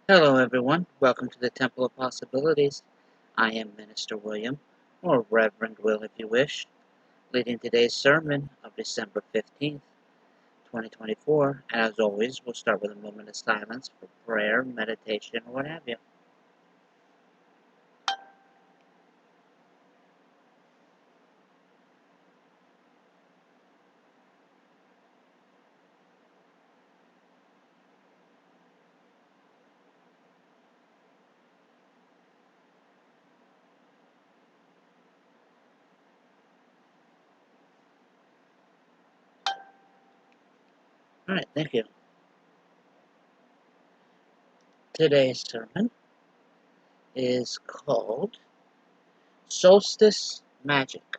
Hello, everyone. Welcome to the Temple of Possibilities. I am Minister William, or Reverend Will if you wish, leading today's sermon of December 15th, 2024. And as always, we'll start with a moment of silence for prayer, meditation, or what have you. All right, thank you. Today's sermon is called Solstice Magick,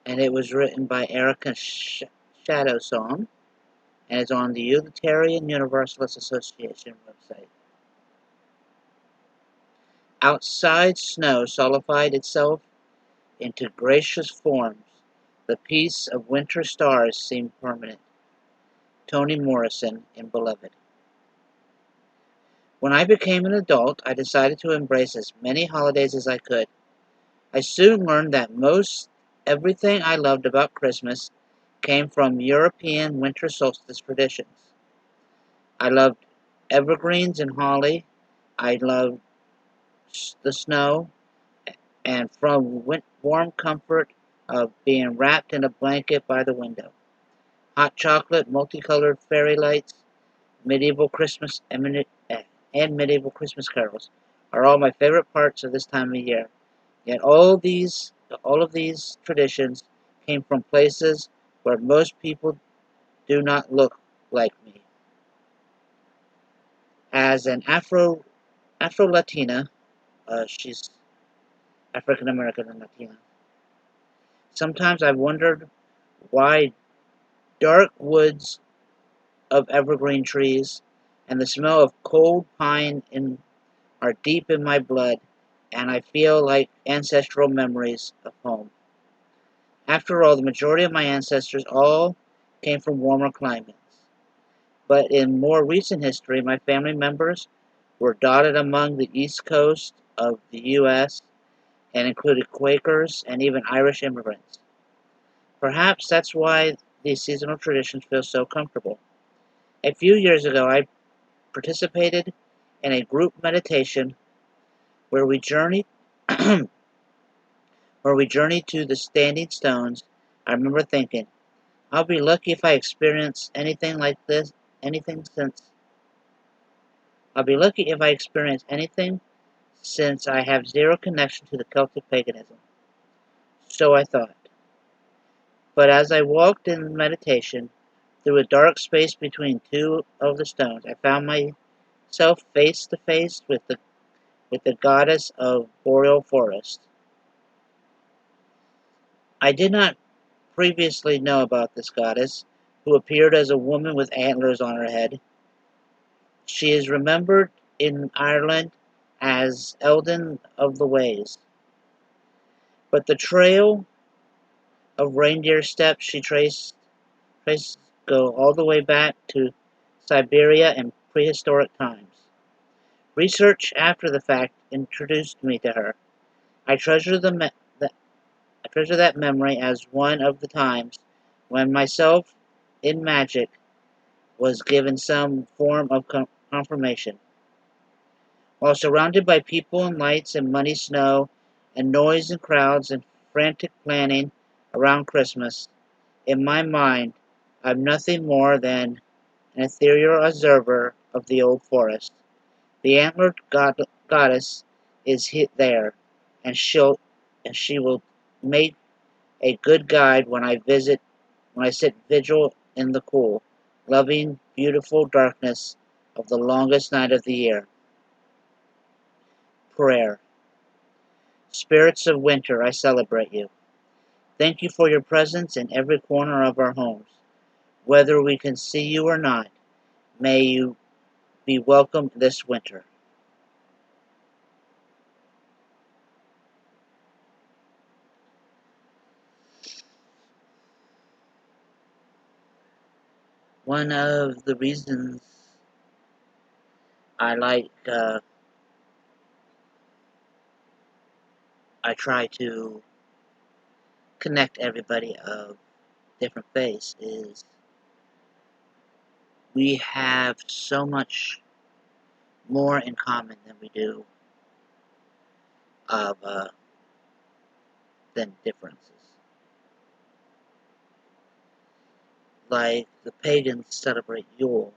and it was written by Erica Shadowsong, and it's on the Unitarian Universalist Association website. Outside snow solidified itself into gracious forms. The peace of winter stars seemed permanent. Toni Morrison in Beloved. When I became an adult, I decided to embrace as many holidays as I could. I soon learned that most everything I loved about Christmas came from European winter solstice traditions. I loved evergreens and holly. I loved the snow, and from warm comfort of being wrapped in a blanket by the window. Hot chocolate, multicolored fairy lights, medieval Christmas and medieval Christmas carols are all my favorite parts of this time of year. Yet all of these traditions came from places where most people do not look like me. As an Afro Latina, she's African American and Latina. Sometimes I've wondered why dark woods of evergreen trees and the smell of cold pine are deep in my blood, and I feel like ancestral memories of home. After all, the majority of my ancestors all came from warmer climates. But in more recent history, my family members were dotted among the east coast of the U.S. and included Quakers and even Irish immigrants. Perhaps that's why these seasonal traditions feel so comfortable. A few years ago, I participated in a group meditation where we journeyed where we journeyed to the standing stones. I remember thinking, I'll be lucky if I experience anything like this, anything since I'll be lucky if I experience anything since I have zero connection to the Celtic paganism. So I thought. But as I walked in meditation through a dark space between two of the stones, I found myself face to face with the goddess of boreal forest. I did not previously know about this goddess, who appeared as a woman with antlers on her head. She is remembered in Ireland as Eldin of the Ways, but the trail of reindeer steps she traced go all the way back to Siberia in prehistoric times. Research after the fact introduced me to her. I treasure I treasure that memory as one of the times when myself in Magick was given some form of confirmation. While surrounded by people and lights and muddy snow and noise and crowds and frantic planning around Christmas, in my mind I'm nothing more than an ethereal observer of the old forest. The antlered goddess is hid there, and she will make a good guide when I sit vigil in the cool, loving, beautiful darkness of the longest night of the year. Prayer. Spirits of winter, I celebrate you. Thank you for your presence in every corner of our homes. Whether we can see you or not, may you be welcome this winter. One of the reasons I try to connect everybody of different faiths. Is we have so much more in common than we do of than differences. Like the pagans celebrate Yule,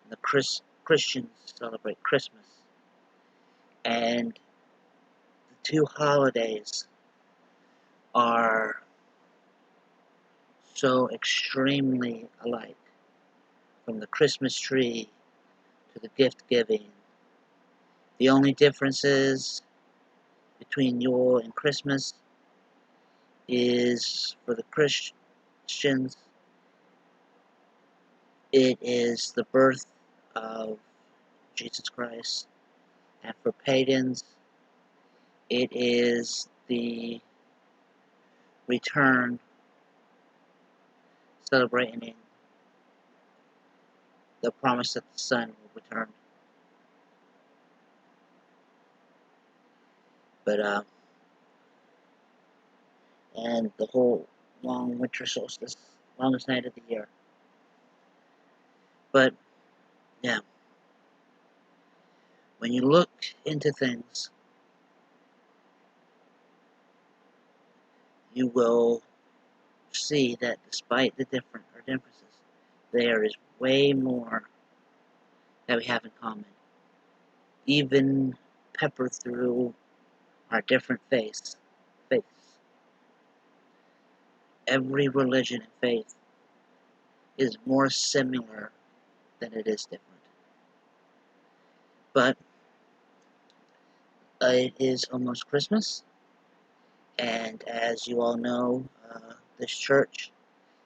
and the Christians celebrate Christmas, and the two holidays are so extremely alike. From the Christmas tree to the gift giving, the only differences between Yule and Christmas is for the Christians, it is the birth of Jesus Christ, and for pagans, it is the return, celebrating the promise that the Son will return. But and the whole long winter solstice, longest night of the year. But yeah, when you look into things, you will see that despite the differences, there is way more that we have in common. Even peppered through our different faiths. Every religion and faith is more similar than it is different. But it is almost Christmas, and as you all know, this church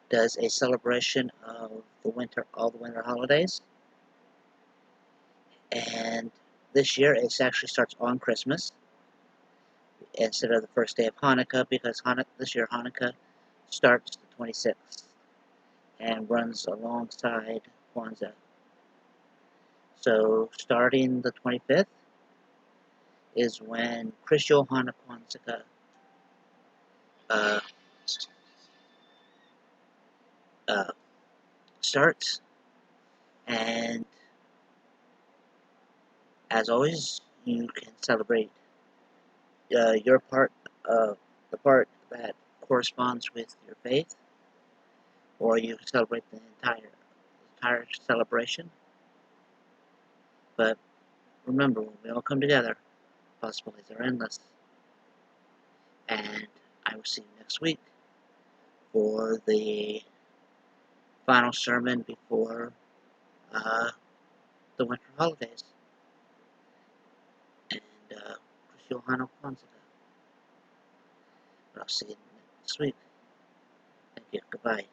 does a celebration of all the winter holidays, and this year it actually starts on Christmas instead of the first day of Hanukkah, because this year Hanukkah starts the 26th and runs alongside Kwanzaa. So starting the 25th is when Chris Johanna Kwanzaa uh, uh, starts, and as always, you can celebrate your part, the part that corresponds with your faith, or you can celebrate the entire celebration. But remember, when we all come together, possibilities are endless. And I will see you next week for the final sermon before the winter holidays. And Chris Johanna Kwanzaa. But I'll see you next week. Thank you. Goodbye.